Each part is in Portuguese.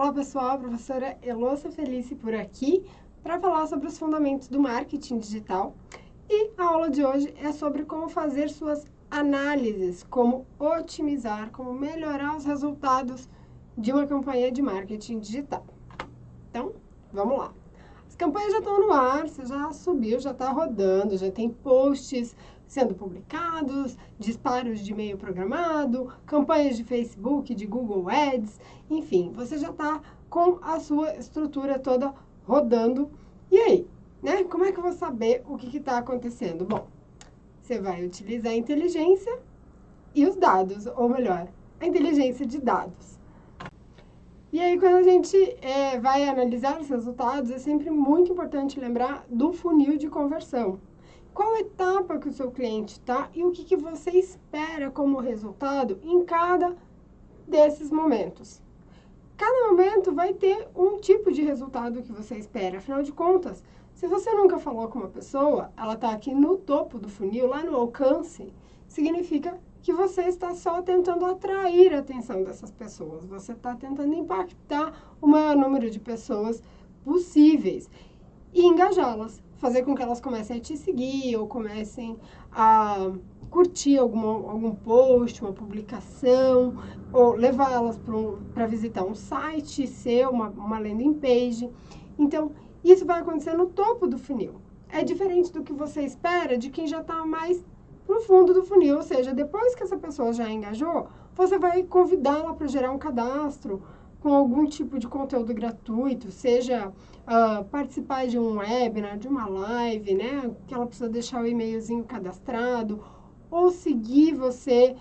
Olá pessoal, professora Elosa Felice por aqui para falar sobre os fundamentos do marketing digital e a aula de hoje é sobre como fazer suas análises, como otimizar, como melhorar os resultados de uma campanha de marketing digital. Então, vamos lá. As campanhas já estão no ar, você já subiu, já está rodando, já tem posts sendo publicados, disparos de e-mail programado, campanhas de Facebook, de Google Ads, enfim, você já está com a sua estrutura toda rodando. E aí, né? Como é que eu vou saber o que está acontecendo? Bom, você vai utilizar a inteligência e os dados, ou melhor, a inteligência de dados. E aí, quando a gente vai analisar os resultados, é sempre muito importante lembrar do funil de conversão. Qual etapa que o seu cliente está e o que você espera como resultado em cada desses momentos. Cada momento vai ter um tipo de resultado que você espera. Afinal de contas, se você nunca falou com uma pessoa, ela está aqui no topo do funil, lá no alcance, significa que você está só tentando atrair a atenção dessas pessoas. Você está tentando impactar o maior número de pessoas possíveis e engajá-las, fazer com que elas comecem a te seguir ou comecem a curtir algum post, uma publicação, ou levá-las para visitar um site seu, uma landing page. Então, isso vai acontecer no topo do funil. É diferente do que você espera de quem já está mais no fundo do funil, ou seja, depois que essa pessoa já engajou, você vai convidá-la para gerar um cadastro com algum tipo de conteúdo gratuito, seja participar de um webinar, de uma live, né, que ela precisa deixar o e-mailzinho cadastrado, ou seguir você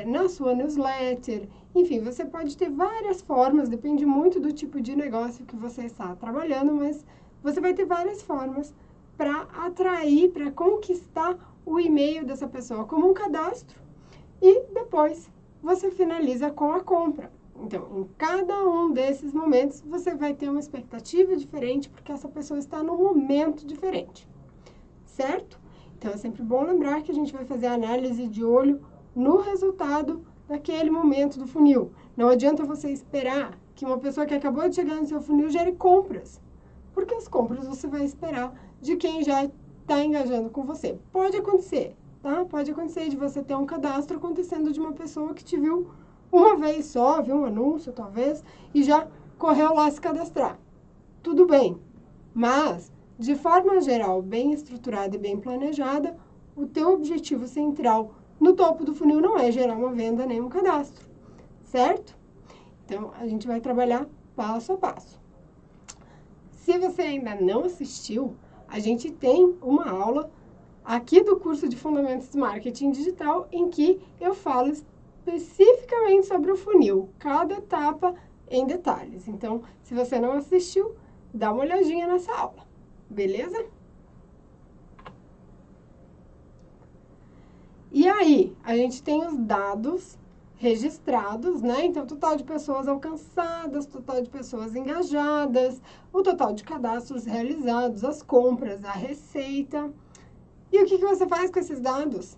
na sua newsletter. Enfim, você pode ter várias formas, depende muito do tipo de negócio que você está trabalhando, mas você vai ter várias formas para atrair, para conquistar o e-mail dessa pessoa como um cadastro e depois você finaliza com a compra. Então, em cada um desses momentos, você vai ter uma expectativa diferente, porque essa pessoa está num momento diferente, certo? Então, é sempre bom lembrar que a gente vai fazer a análise de olho no resultado daquele momento do funil. Não adianta você esperar que uma pessoa que acabou de chegar no seu funil gere compras, porque as compras você vai esperar de quem já está engajando com você. Pode acontecer, tá? Pode acontecer de você ter um cadastro acontecendo de uma pessoa que te viu uma vez só, viu um anúncio talvez, e já correu lá se cadastrar. Tudo bem, mas, de forma geral, bem estruturada e bem planejada, o teu objetivo central no topo do funil não é gerar uma venda nem um cadastro, certo? Então, a gente vai trabalhar passo a passo. Se você ainda não assistiu, a gente tem uma aula aqui do curso de Fundamentos do Marketing Digital em que eu falo especificamente sobre o funil, cada etapa em detalhes. Então, se você não assistiu, dá uma olhadinha nessa aula, beleza? E aí, a gente tem os dados registrados, né? Então, total de pessoas alcançadas, total de pessoas engajadas, o total de cadastros realizados, as compras, a receita. E o que você faz com esses dados?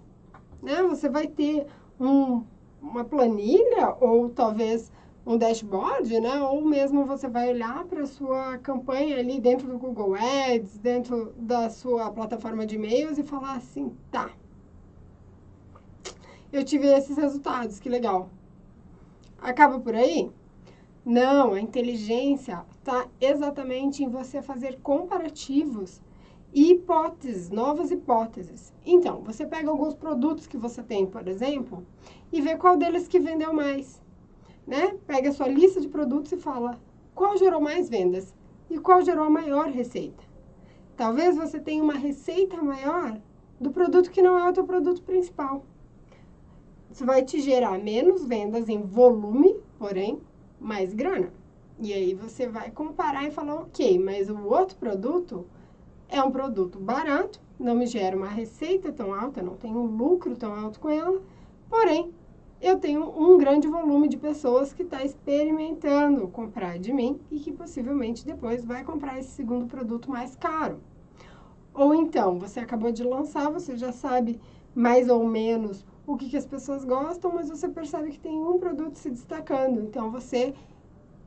Né? Você vai ter uma planilha ou talvez um dashboard, né? Ou mesmo você vai olhar para a sua campanha ali dentro do Google Ads, dentro da sua plataforma de e-mails e falar assim, tá, eu tive esses resultados, que legal. Acaba por aí? Não, a inteligência está exatamente em você fazer comparativos e hipóteses, novas hipóteses. Então, você pega alguns produtos que você tem, por exemplo, e vê qual deles que vendeu mais, né? Pega a sua lista de produtos e fala qual gerou mais vendas e qual gerou a maior receita. Talvez você tenha uma receita maior do produto que não é o teu produto principal. Isso vai te gerar menos vendas em volume, porém, mais grana. E aí você vai comparar e falar, ok, mas o outro produto é um produto barato, não me gera uma receita tão alta, não tenho um lucro tão alto com ela, porém, eu tenho um grande volume de pessoas que está experimentando comprar de mim e que possivelmente depois vai comprar esse segundo produto mais caro. Ou então, você acabou de lançar, você já sabe mais ou menos o que as pessoas gostam, mas você percebe que tem um produto se destacando. Então, você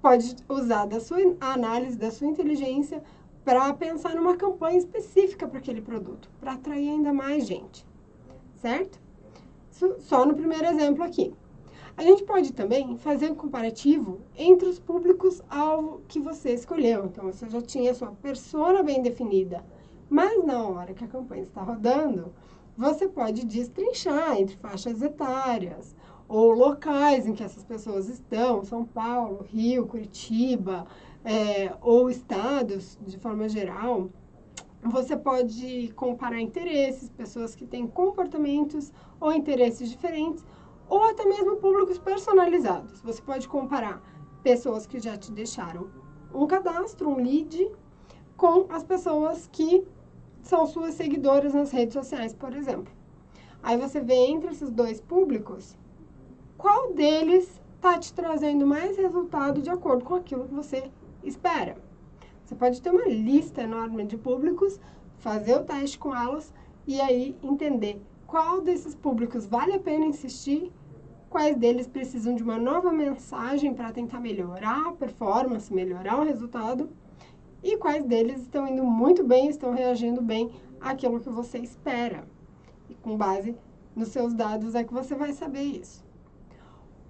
pode usar da sua análise, da sua inteligência, para pensar numa campanha específica para aquele produto, para atrair ainda mais gente, certo? Isso só no primeiro exemplo aqui. A gente pode também fazer um comparativo entre os públicos-alvo que você escolheu. Então, você já tinha a sua persona bem definida, mas na hora que a campanha está rodando, você pode destrinchar entre faixas etárias ou locais em que essas pessoas estão, São Paulo, Rio, Curitiba, ou estados de forma geral. Você pode comparar interesses, pessoas que têm comportamentos ou interesses diferentes, ou até mesmo públicos personalizados. Você pode comparar pessoas que já te deixaram um cadastro, um lead, com as pessoas que são suas seguidoras nas redes sociais, por exemplo. Aí você vê entre esses dois públicos, qual deles está te trazendo mais resultado de acordo com aquilo que você espera. Você pode ter uma lista enorme de públicos, fazer o teste com elas e aí entender qual desses públicos vale a pena insistir, quais deles precisam de uma nova mensagem para tentar melhorar a performance, melhorar o resultado, e quais deles estão indo muito bem, estão reagindo bem àquilo que você espera. E com base nos seus dados é que você vai saber isso.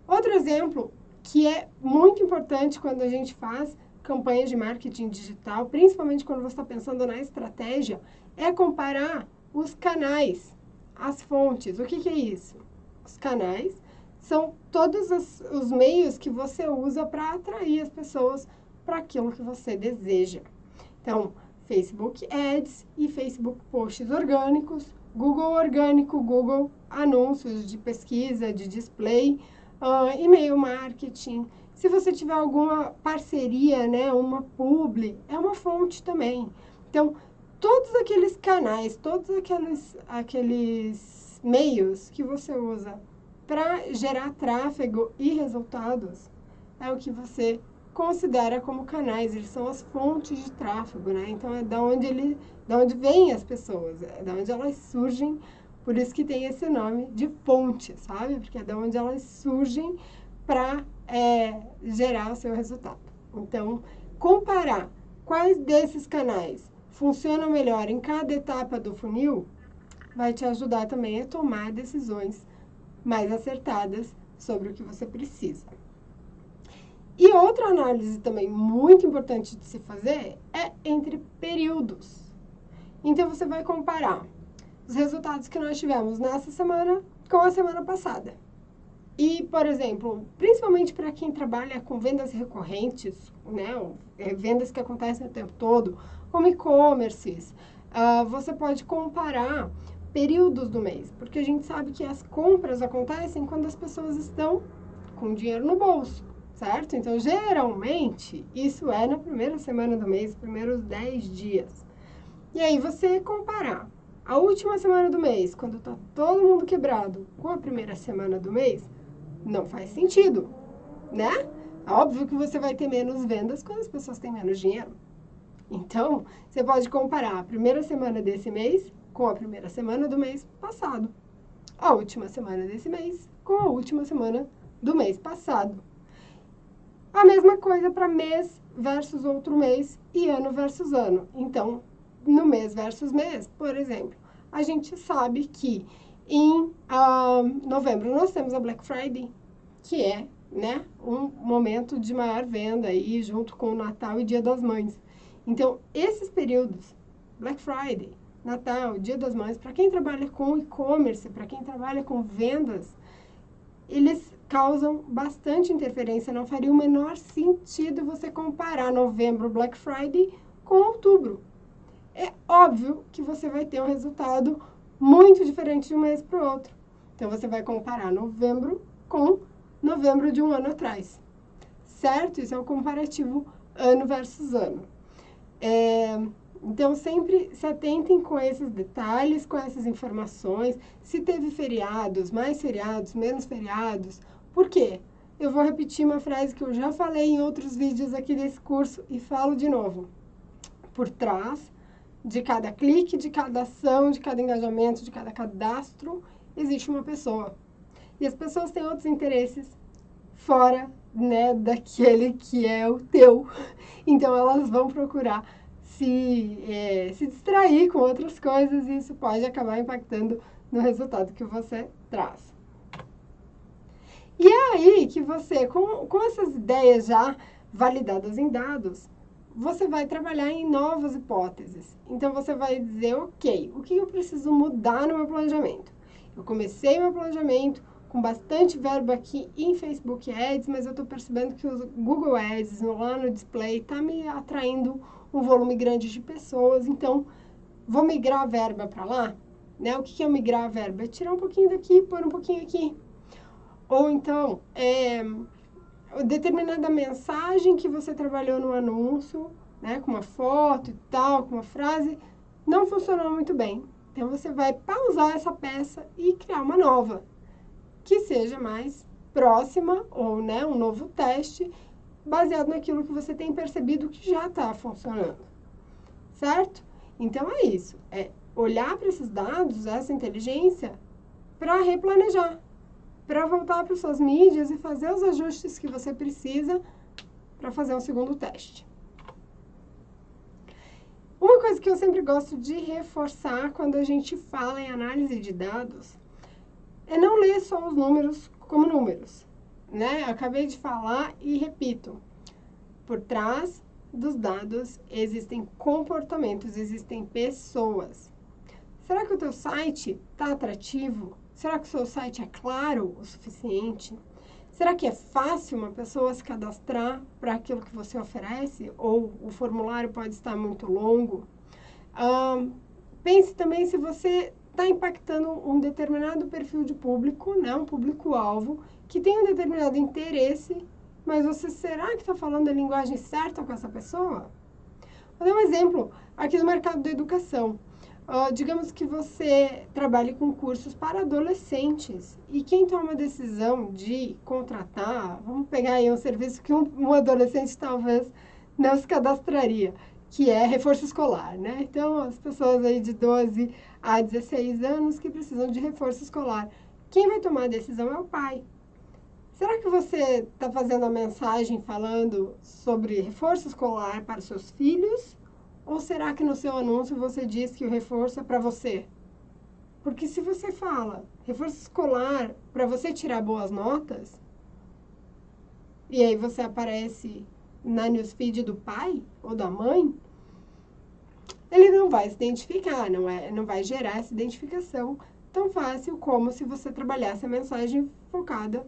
Outro exemplo que é muito importante quando a gente faz campanhas de marketing digital, principalmente quando você está pensando na estratégia, é comparar os canais, as fontes. O que é isso? Os canais são todos os meios que você usa para atrair as pessoas para aquilo que você deseja. Então, Facebook Ads e Facebook Posts orgânicos, Google orgânico, Google anúncios de pesquisa, de display, e-mail marketing. Se você tiver alguma parceria, né, uma publi, é uma fonte também. Então, todos aqueles canais, todos aqueles meios que você usa para gerar tráfego e resultados, é o que você considera como canais. Eles são as fontes de tráfego, né? Então, é da onde vêm as pessoas, é da onde elas surgem. Por isso que tem esse nome de fonte, sabe? Porque é da onde elas surgem para gerar o seu resultado. Então, comparar quais desses canais funcionam melhor em cada etapa do funil vai te ajudar também a tomar decisões mais acertadas sobre o que você precisa. E outra análise também muito importante de se fazer é entre períodos. Então, você vai comparar os resultados que nós tivemos nessa semana com a semana passada. E, por exemplo, principalmente para quem trabalha com vendas recorrentes, né, vendas que acontecem o tempo todo, como e-commerces, você pode comparar períodos do mês, porque a gente sabe que as compras acontecem quando as pessoas estão com dinheiro no bolso, certo? Então, geralmente, isso é na primeira semana do mês, primeiros 10 dias. E aí, você comparar a última semana do mês, quando está todo mundo quebrado, com a primeira semana do mês, não faz sentido, né? Óbvio que você vai ter menos vendas quando as pessoas têm menos dinheiro. Então, você pode comparar a primeira semana desse mês com a primeira semana do mês passado. A última semana desse mês com a última semana do mês passado. A mesma coisa para mês versus outro mês e ano versus ano. Então, no mês versus mês, por exemplo, a gente sabe que em novembro nós temos a Black Friday, que é, né, um momento de maior venda aí, junto com o Natal e Dia das Mães. Então, esses períodos, Black Friday, Natal, Dia das Mães, para quem trabalha com e-commerce, para quem trabalha com vendas, eles causam bastante interferência. Não faria o menor sentido você comparar novembro, Black Friday, com outubro. É óbvio que você vai ter um resultado muito diferente de um mês para o outro. Então, você vai comparar novembro com novembro de um ano atrás, certo? Isso é um comparativo ano versus ano. Então, sempre se atentem com esses detalhes, com essas informações. Se teve feriados, mais feriados, menos feriados. Por quê? Eu vou repetir uma frase que eu já falei em outros vídeos aqui desse curso e falo de novo. Por trás de cada clique, de cada ação, de cada engajamento, de cada cadastro, existe uma pessoa. E as pessoas têm outros interesses, fora, né, daquele que é o teu. Então, elas vão procurar se distrair com outras coisas e isso pode acabar impactando no resultado que você traz. E é aí que você, com essas ideias já validadas em dados, você vai trabalhar em novas hipóteses. Então, você vai dizer, ok, o que eu preciso mudar no meu planejamento? Eu comecei meu planejamento com bastante verba aqui em Facebook Ads, mas eu estou percebendo que o Google Ads lá no display está me atraindo um volume grande de pessoas, então vou migrar a verba para lá, né? O que é migrar a verba? É tirar um pouquinho daqui, pôr um pouquinho aqui. Ou então, determinada mensagem que você trabalhou no anúncio, né, com uma foto e tal, com uma frase, não funcionou muito bem. Então, você vai pausar essa peça e criar uma nova, que seja mais próxima ou, né, um novo teste, baseado naquilo que você tem percebido que já está funcionando, certo? Então, é isso. É olhar para esses dados, essa inteligência, para replanejar, para voltar para suas mídias e fazer os ajustes que você precisa para fazer um segundo teste. Uma coisa que eu sempre gosto de reforçar quando a gente fala em análise de dados é não ler só os números como números, né? Eu acabei de falar e repito. Por trás dos dados existem comportamentos, existem pessoas. Será que o teu site está atrativo? Será que o seu site é claro o suficiente? Será que é fácil uma pessoa se cadastrar para aquilo que você oferece? Ou o formulário pode estar muito longo? Pense também se você está impactando um determinado perfil de público, né? Um público-alvo, que tem um determinado interesse, mas você será que está falando a linguagem certa com essa pessoa? Vou dar um exemplo aqui do mercado da educação. Digamos que você trabalhe com cursos para adolescentes e quem toma a decisão de contratar, vamos pegar aí um serviço que um adolescente talvez não se cadastraria, que é reforço escolar, né? Então, as pessoas aí de 12 a 16 anos que precisam de reforço escolar. Quem vai tomar a decisão é o pai. Será que você está fazendo a mensagem falando sobre reforço escolar para os seus filhos? Ou será que no seu anúncio você diz que o reforço é para você? Porque se você fala reforço escolar para você tirar boas notas, e aí você aparece na newsfeed do pai ou da mãe, ele não vai se identificar, não vai gerar essa identificação tão fácil como se você trabalhasse a mensagem focada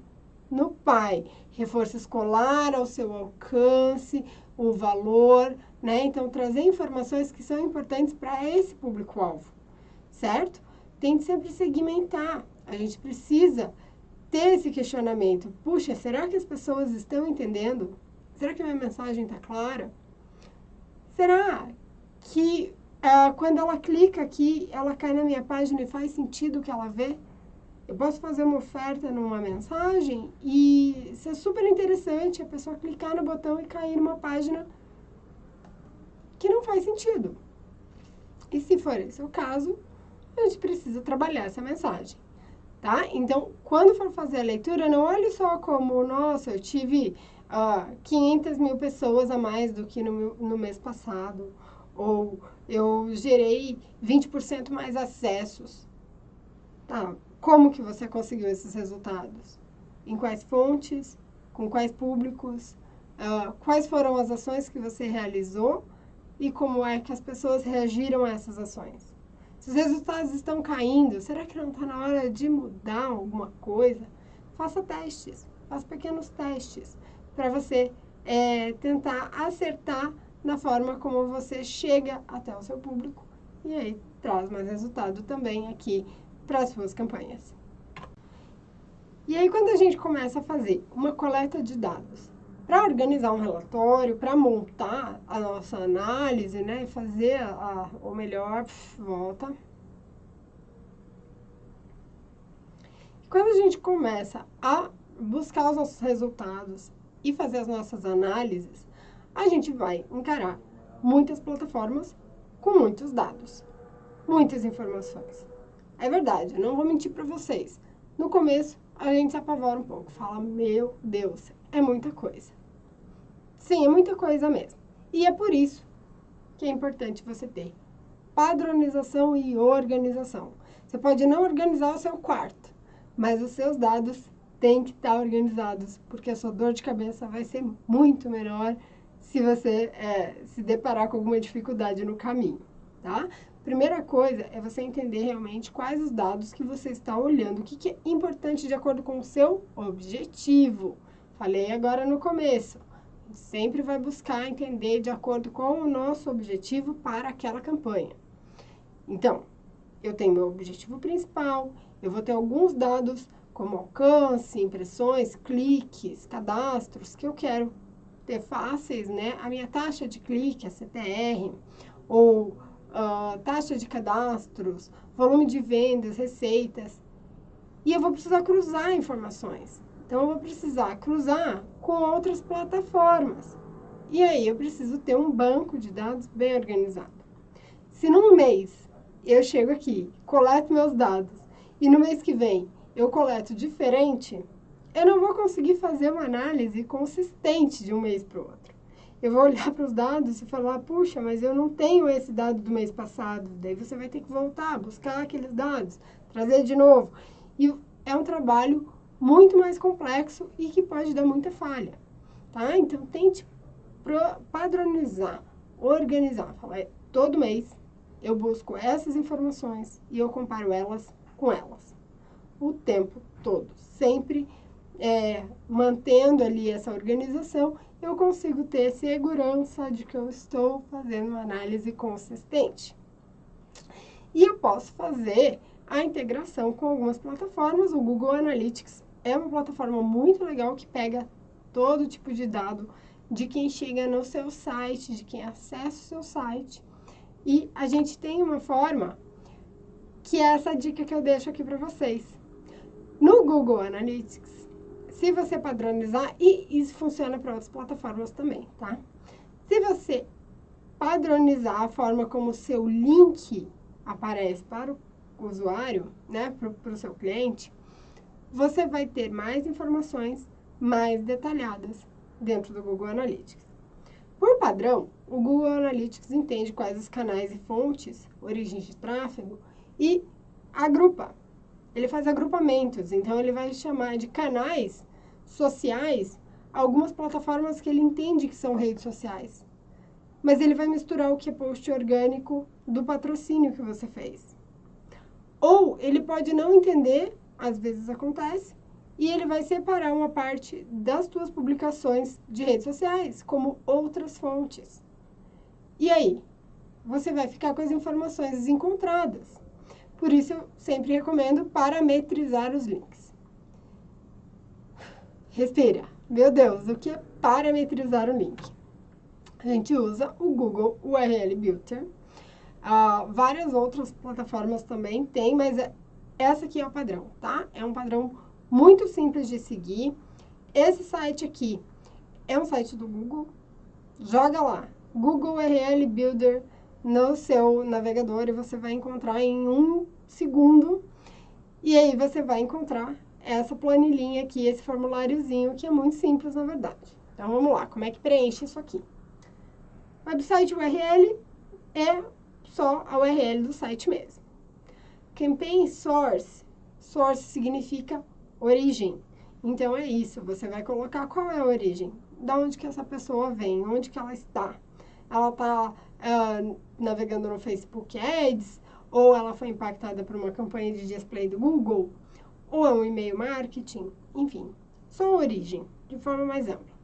no pai. Reforço escolar ao seu alcance, o valor, né? Então, trazer informações que são importantes para esse público-alvo, certo? Tente sempre segmentar. A gente precisa ter esse questionamento. Puxa, será que as pessoas estão entendendo? Será que a minha mensagem está clara? Será que quando ela clica aqui, ela cai na minha página e faz sentido o que ela vê? Eu posso fazer uma oferta numa mensagem e ser super interessante a pessoa clicar no botão e cair numa página que não faz sentido. E se for esse o caso, a gente precisa trabalhar essa mensagem, tá? Então, quando for fazer a leitura, não olhe só como, nossa, eu tive 500 mil pessoas a mais do que no mês passado, ou eu gerei 20% mais acessos. Tá? Como que você conseguiu esses resultados? Em quais fontes? Com quais públicos? Quais foram as ações que você realizou? E como é que as pessoas reagiram a essas ações? Se os resultados estão caindo, será que não está na hora de mudar alguma coisa? Faça testes, faça pequenos testes para você tentar acertar na forma como você chega até o seu público e aí traz mais resultado também aqui para as suas campanhas. E aí, quando a gente começa a fazer uma coleta de dados para organizar um relatório, para montar a nossa análise, né, fazer ou melhor, volta. Quando a gente começa a buscar os nossos resultados e fazer as nossas análises, a gente vai encarar muitas plataformas com muitos dados, muitas informações. É verdade, eu não vou mentir para vocês. No começo, a gente se apavora um pouco, fala, meu Deus, é muita coisa. Sim, é muita coisa mesmo. E é por isso que é importante você ter padronização e organização. Você pode não organizar o seu quarto, mas os seus dados têm que estar organizados, porque a sua dor de cabeça vai ser muito menor se você se deparar com alguma dificuldade no caminho, tá? Primeira coisa é você entender realmente quais os dados que você está olhando, o que é importante de acordo com o seu objetivo. Falei agora no começo. A gente sempre vai buscar entender de acordo com o nosso objetivo para aquela campanha. Então, eu tenho meu objetivo principal, eu vou ter alguns dados como alcance, impressões, cliques, cadastros, que eu quero ter fáceis, né? A minha taxa de clique, a CTR, ou taxa de cadastros, volume de vendas, receitas. E eu vou precisar cruzar informações. Então, eu vou precisar cruzar com outras plataformas. E aí, eu preciso ter um banco de dados bem organizado. Se num mês eu chego aqui, coleto meus dados, e no mês que vem eu coleto diferente, eu não vou conseguir fazer uma análise consistente de um mês para o outro. Eu vou olhar para os dados e falar, puxa, mas eu não tenho esse dado do mês passado. Daí você vai ter que voltar, buscar aqueles dados, trazer de novo. E é um trabalho muito mais complexo e que pode dar muita falha, tá? Então, tente padronizar, organizar. Falar, todo mês eu busco essas informações e eu comparo elas com elas. O tempo todo. Sempre mantendo ali essa organização, eu consigo ter segurança de que eu estou fazendo uma análise consistente. E eu posso fazer a integração com algumas plataformas. O Google Analytics é uma plataforma muito legal que pega todo tipo de dado de quem chega no seu site, de quem acessa o seu site. E a gente tem uma forma que é essa dica que eu deixo aqui para vocês. No Google Analytics, se você padronizar, e isso funciona para outras plataformas também, tá? Se você padronizar a forma como o seu link aparece para o usuário, né, para o seu cliente, você vai ter mais informações mais detalhadas dentro do Google Analytics. Por padrão, o Google Analytics entende quais os canais e fontes, origens de tráfego e agrupa. Ele faz agrupamentos, então ele vai chamar de canais sociais algumas plataformas que ele entende que são redes sociais. Mas ele vai misturar o que é post orgânico do patrocínio que você fez. Ou ele pode não entender, às vezes acontece, e ele vai separar uma parte das tuas publicações de redes sociais, como outras fontes. E aí? Você vai ficar com as informações desencontradas. Por isso, eu sempre recomendo parametrizar os links. Respira. Meu Deus, o que é parametrizar um link? A gente usa o Google URL Builder. Várias outras plataformas também tem, mas essa aqui é o padrão, tá? É um padrão muito simples de seguir. Esse site aqui é um site do Google. Joga lá, Google URL Builder no seu navegador e você vai encontrar em 1 segundo. E aí você vai encontrar essa planilhinha aqui, esse formuláriozinho, que é muito simples, na verdade. Então, vamos lá, como é que preenche isso aqui? Website URL é só a URL do site mesmo. Campaign Source, source significa origem. Então, é isso, você vai colocar qual é a origem, da onde que essa pessoa vem, onde que ela está. Ela está navegando no Facebook Ads, ou ela foi impactada por uma campanha de display do Google, ou é um e-mail marketing, enfim, só a origem, de forma mais ampla.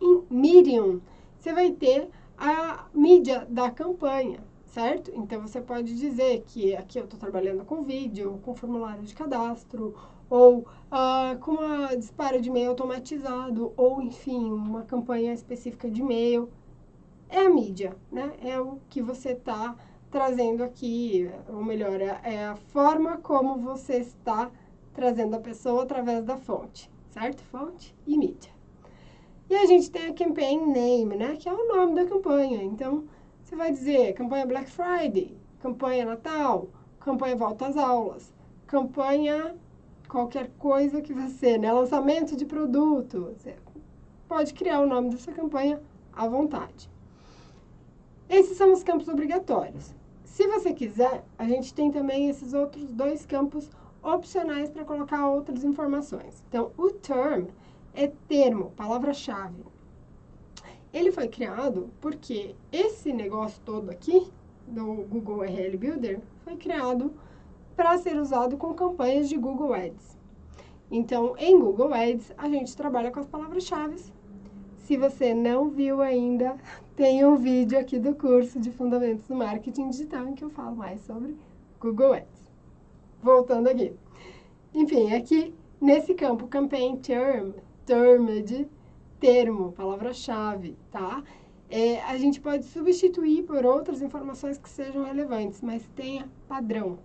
Em Medium, você vai ter a mídia da campanha, certo? Então, você pode dizer que aqui eu estou trabalhando com vídeo, com formulário de cadastro, ou com uma disparo de e-mail automatizado, ou, enfim, uma campanha específica de e-mail. É a mídia, né? É o que você está trazendo aqui, ou melhor, é a forma como você está trazendo a pessoa através da fonte, certo? Fonte e mídia. E a gente tem a campaign name, né? Que é o nome da campanha. Então, você vai dizer campanha Black Friday, campanha Natal, campanha Volta às Aulas, campanha qualquer coisa que você, né, lançamento de produto, você pode criar o nome da sua campanha à vontade. Esses são os campos obrigatórios. Se você quiser, a gente tem também esses outros 2 campos opcionais para colocar outras informações. Então, o term é termo, palavra-chave. Ele foi criado porque esse negócio todo aqui, do Google URL Builder, foi criado para ser usado com campanhas de Google Ads. Então, em Google Ads, a gente trabalha com as palavras-chave. Se você não viu ainda, tem um vídeo aqui do curso de Fundamentos do Marketing Digital em que eu falo mais sobre Google Ads. Voltando aqui. Enfim, aqui nesse campo Campaign Term, term é de termo, palavra-chave, tá? A gente pode substituir por outras informações que sejam relevantes, mas tenha padrão,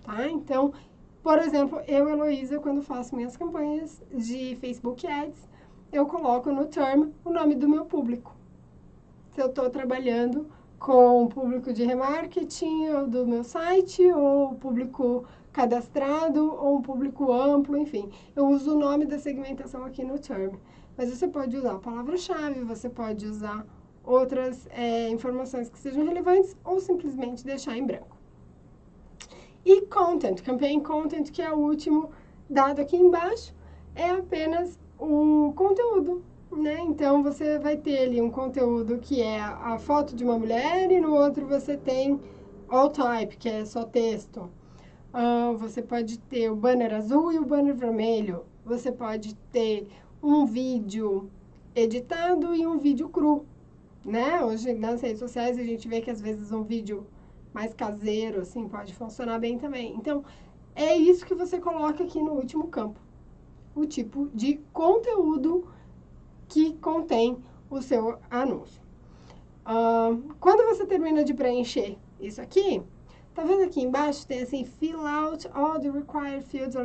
tá? Então, por exemplo, eu, Heloísa, quando faço minhas campanhas de Facebook Ads, eu coloco no term o nome do meu público. Se eu estou trabalhando com o público de remarketing ou do meu site, ou público cadastrado, ou um público amplo, enfim. Eu uso o nome da segmentação aqui no term. Mas você pode usar a palavra-chave, você pode usar outras informações que sejam relevantes, ou simplesmente deixar em branco. E content, campaign content, que é o último dado aqui embaixo, é apenas o conteúdo, né? Então, você vai ter ali um conteúdo que é a foto de uma mulher e no outro você tem all type, que é só texto. Você pode ter o banner azul e o banner vermelho. Você pode ter um vídeo editado e um vídeo cru, né? Hoje, nas redes sociais, a gente vê que às vezes um vídeo mais caseiro, assim, pode funcionar bem também. Então, é isso que você coloca aqui no último campo. O tipo de conteúdo que contém o seu anúncio. Quando você termina de preencher isso aqui, tá vendo aqui embaixo? Tem assim, fill out all the required fields,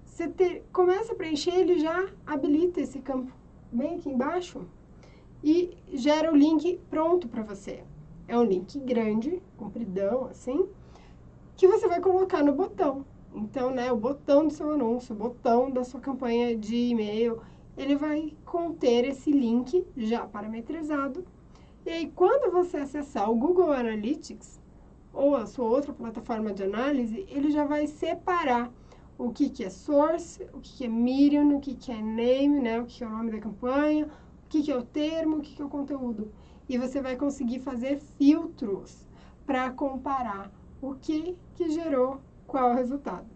Você começa a preencher, ele já habilita esse campo bem aqui embaixo e gera o link pronto para você. É um link grande, compridão, assim, que você vai colocar no botão. Então, né, o botão do seu anúncio, o botão da sua campanha de e-mail, ele vai conter esse link já parametrizado. E aí, quando você acessar o Google Analytics ou a sua outra plataforma de análise, ele já vai separar o que é source, o que é medium, o que é name, né, o que é o nome da campanha, o que é o termo, o que é o conteúdo. E você vai conseguir fazer filtros para comparar o que gerou qual é o resultado.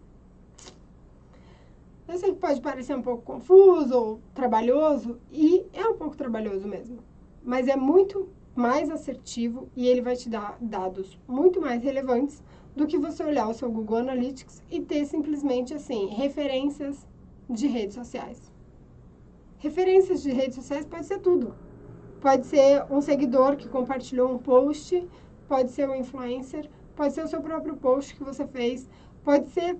Eu sei que pode parecer um pouco confuso ou trabalhoso, e é um pouco trabalhoso mesmo, mas é muito mais assertivo e ele vai te dar dados muito mais relevantes do que você olhar o seu Google Analytics e ter simplesmente, assim, referências de redes sociais. Referências de redes sociais pode ser tudo. Pode ser um seguidor que compartilhou um post, pode ser um influencer, pode ser o seu próprio post que você fez, pode ser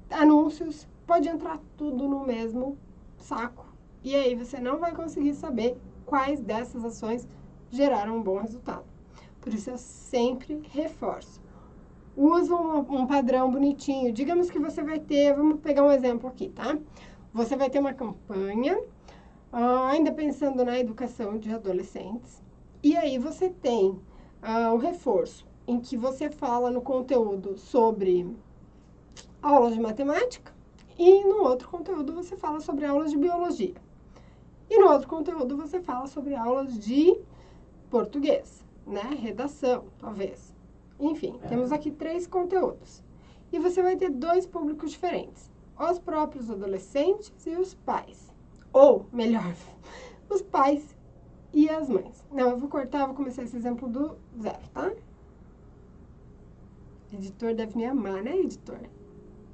anúncios, pode entrar tudo no mesmo saco. E aí você não vai conseguir saber quais dessas ações geraram um bom resultado. Por isso eu sempre reforço. Usa um padrão bonitinho. Digamos que você vai ter, vamos pegar um exemplo aqui, tá? Você vai ter uma campanha, ainda pensando na educação de adolescentes, e aí você tem o reforço, em que você fala no conteúdo sobre aulas de matemática, e no outro conteúdo você fala sobre aulas de biologia. E no outro conteúdo você fala sobre aulas de português, né? Redação, talvez. Enfim, temos aqui 3 conteúdos. E você vai ter 2 públicos diferentes. Os próprios adolescentes e os pais. Ou, melhor, os pais e as mães. Não, eu vou cortar, vou começar esse exemplo do zero, tá? O editor deve me amar, né, editor?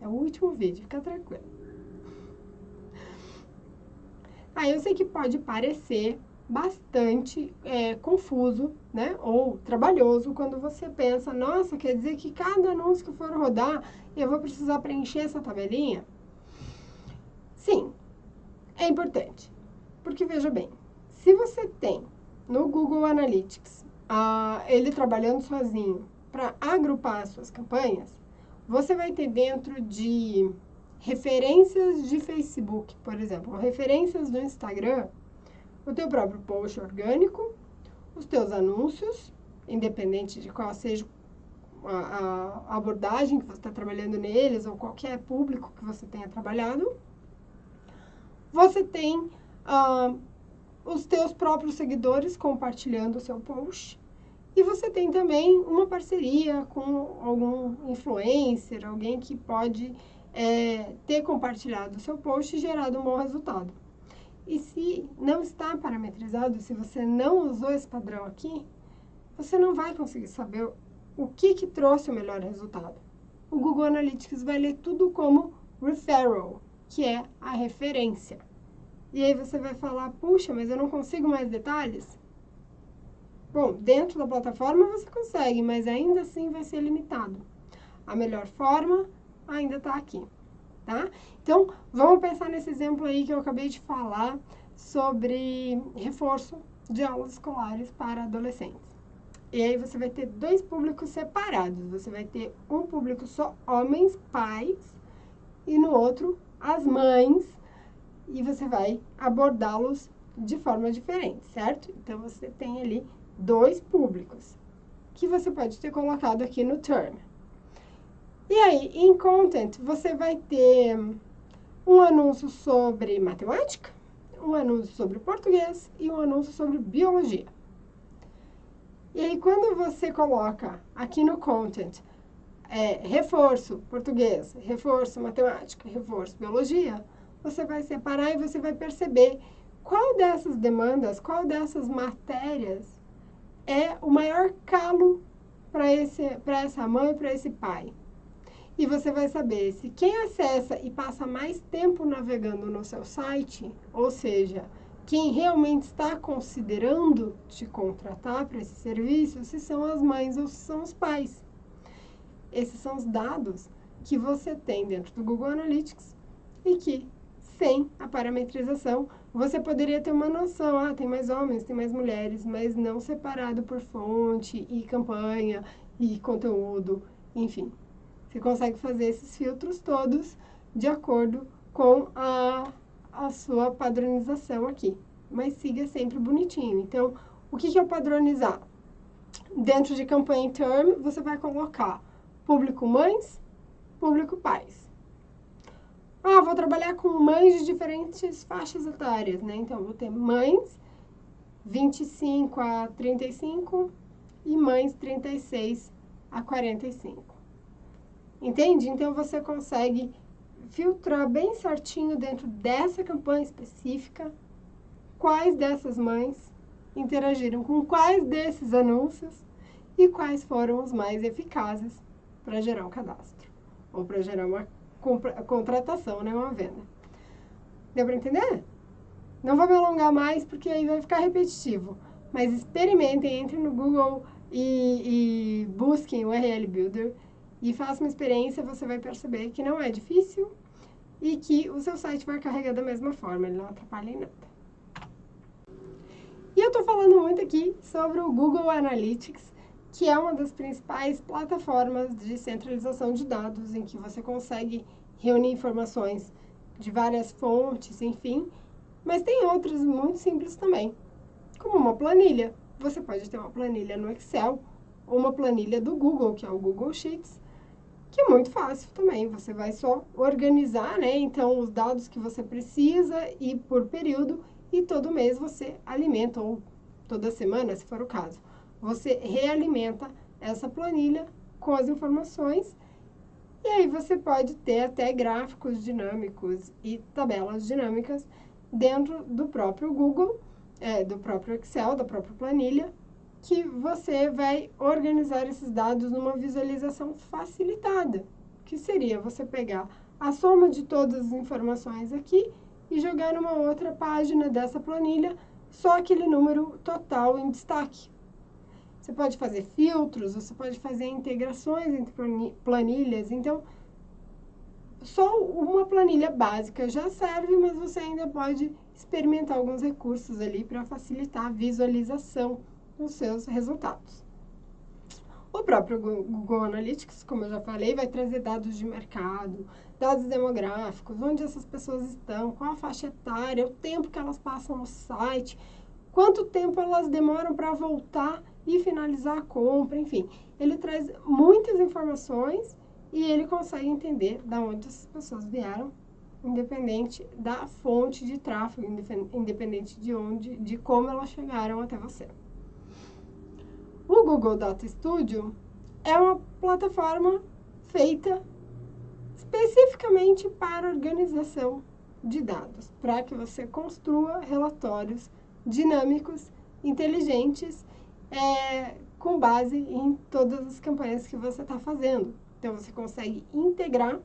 É o último vídeo, fica tranquilo. Eu sei que pode parecer bastante confuso, né? Ou trabalhoso quando você pensa, nossa, quer dizer que cada anúncio que for rodar, eu vou precisar preencher essa tabelinha? Sim, é importante. Porque, veja bem, se você tem no Google Analytics ele trabalhando sozinho para agrupar as suas campanhas, você vai ter dentro de referências de Facebook, por exemplo, referências do Instagram, o teu próprio post orgânico, os teus anúncios, independente de qual seja a abordagem que você está trabalhando neles ou qualquer público que você tenha trabalhado. Você tem os teus próprios seguidores compartilhando o seu post. E você tem também uma parceria com algum influencer, alguém que pode ter compartilhado o seu post e gerado um bom resultado. E se não está parametrizado, se você não usou esse padrão aqui, você não vai conseguir saber o que trouxe o melhor resultado. O Google Analytics vai ler tudo como referral, que é a referência. E aí você vai falar, puxa, mas eu não consigo mais detalhes? Bom, dentro da plataforma você consegue, mas ainda assim vai ser limitado. A melhor forma ainda está aqui, tá? Então, vamos pensar nesse exemplo aí que eu acabei de falar sobre reforço de aulas escolares para adolescentes. E aí você vai ter dois públicos separados. Você vai ter um público só homens, pais, e no outro as mães, e você vai abordá-los de forma diferente, certo? Então, você tem ali dois públicos, que você pode ter colocado aqui no term. E aí, em content, você vai ter um anúncio sobre matemática, um anúncio sobre português e um anúncio sobre biologia. E aí, quando você coloca aqui no content, reforço português, reforço matemática, reforço biologia, você vai separar e você vai perceber qual dessas demandas, qual dessas matérias é o maior calo para essa mãe e para esse pai. E você vai saber se quem acessa e passa mais tempo navegando no seu site, ou seja, quem realmente está considerando te contratar para esse serviço, se são as mães ou se são os pais. Esses são os dados que você tem dentro do Google Analytics e que, sem a parametrização, você poderia ter uma noção, tem mais homens, tem mais mulheres, mas não separado por fonte e campanha e conteúdo, enfim. Você consegue fazer esses filtros todos de acordo com a sua padronização aqui, mas siga sempre bonitinho. Então, o que é o padronizar? Dentro de campanha term, você vai colocar público mães, público pais. Vou trabalhar com mães de diferentes faixas etárias, né? Então, vou ter mães 25 a 35 e mães 36 a 45. Entende? Então, você consegue filtrar bem certinho dentro dessa campanha específica quais dessas mães interagiram com quais desses anúncios e quais foram os mais eficazes para gerar um cadastro ou para gerar uma contratação, né? Uma venda. Deu para entender? Não vou me alongar mais porque aí vai ficar repetitivo, mas experimentem, entrem no Google e busquem o URL Builder e façam uma experiência, você vai perceber que não é difícil e que o seu site vai carregar da mesma forma, ele não atrapalha em nada. E eu estou falando muito aqui sobre o Google Analytics, que é uma das principais plataformas de centralização de dados, em que você consegue reunir informações de várias fontes, enfim, mas tem outras muito simples também, como uma planilha. Você pode ter uma planilha no Excel ou uma planilha do Google, que é o Google Sheets, que é muito fácil também. Você vai só organizar, né? Então, os dados que você precisa e por período, e todo mês você alimenta, ou toda semana, se for o caso. Você realimenta essa planilha com as informações e aí você pode ter até gráficos dinâmicos e tabelas dinâmicas dentro do próprio Google, do próprio Excel, da própria planilha, que você vai organizar esses dados numa visualização facilitada, que seria você pegar a soma de todas as informações aqui e jogar numa outra página dessa planilha só aquele número total em destaque. Você pode fazer filtros, você pode fazer integrações entre planilhas. Então, só uma planilha básica já serve, mas você ainda pode experimentar alguns recursos ali para facilitar a visualização dos seus resultados. O próprio Google Analytics, como eu já falei, vai trazer dados de mercado, dados demográficos, onde essas pessoas estão, qual a faixa etária, o tempo que elas passam no site, quanto tempo elas demoram para voltar e finalizar a compra, enfim. Ele traz muitas informações e ele consegue entender de onde essas pessoas vieram, independente da fonte de tráfego, independente de como elas chegaram até você. O Google Data Studio é uma plataforma feita especificamente para organização de dados, para que você construa relatórios dinâmicos, inteligentes, com base em todas as campanhas que você está fazendo. Então, você consegue integrar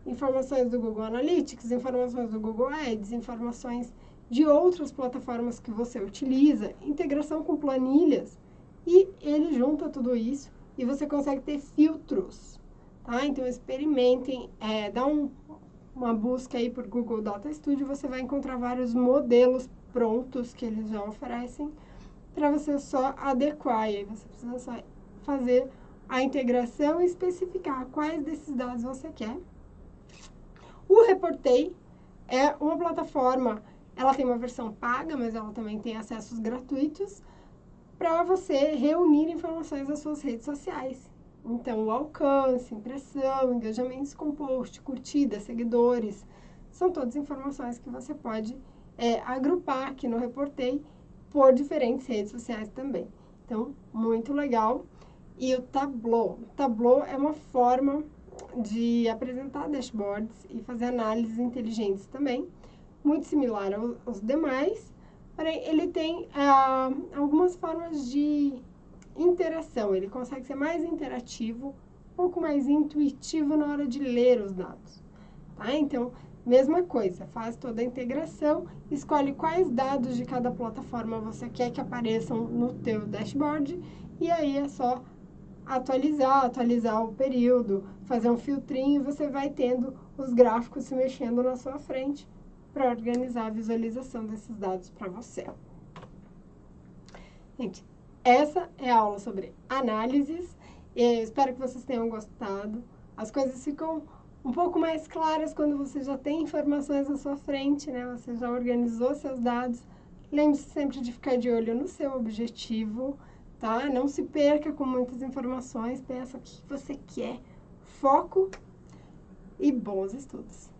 informações do Google Analytics, informações do Google Ads, informações de outras plataformas que você utiliza, integração com planilhas, e ele junta tudo isso e você consegue ter filtros, tá? Então, experimentem, dá uma busca aí por Google Data Studio, você vai encontrar vários modelos prontos que eles já oferecem para você só adequar. E aí você precisa só fazer a integração e especificar quais desses dados você quer. O Reportei é uma plataforma, ela tem uma versão paga, mas ela também tem acessos gratuitos para você reunir informações das suas redes sociais. Então, o alcance, impressão, engajamentos com post, curtidas, seguidores, são todas informações que você pode agrupar aqui no Reportei por diferentes redes sociais também. Então, muito legal. E o Tableau. O Tableau é uma forma de apresentar dashboards e fazer análises inteligentes também, muito similar aos demais, porém ele tem algumas formas de interação, ele consegue ser mais interativo, um pouco mais intuitivo na hora de ler os dados, tá? Então, mesma coisa, faz toda a integração, escolhe quais dados de cada plataforma você quer que apareçam no teu dashboard, e aí é só atualizar o período, fazer um filtrinho, e você vai tendo os gráficos se mexendo na sua frente para organizar a visualização desses dados para você. Gente, essa é a aula sobre análises. Eu espero que vocês tenham gostado. As coisas ficam um pouco mais claras quando você já tem informações na sua frente, né? Você já organizou seus dados. Lembre-se sempre de ficar de olho no seu objetivo, tá? Não se perca com muitas informações, pensa o que você quer. Foco e bons estudos!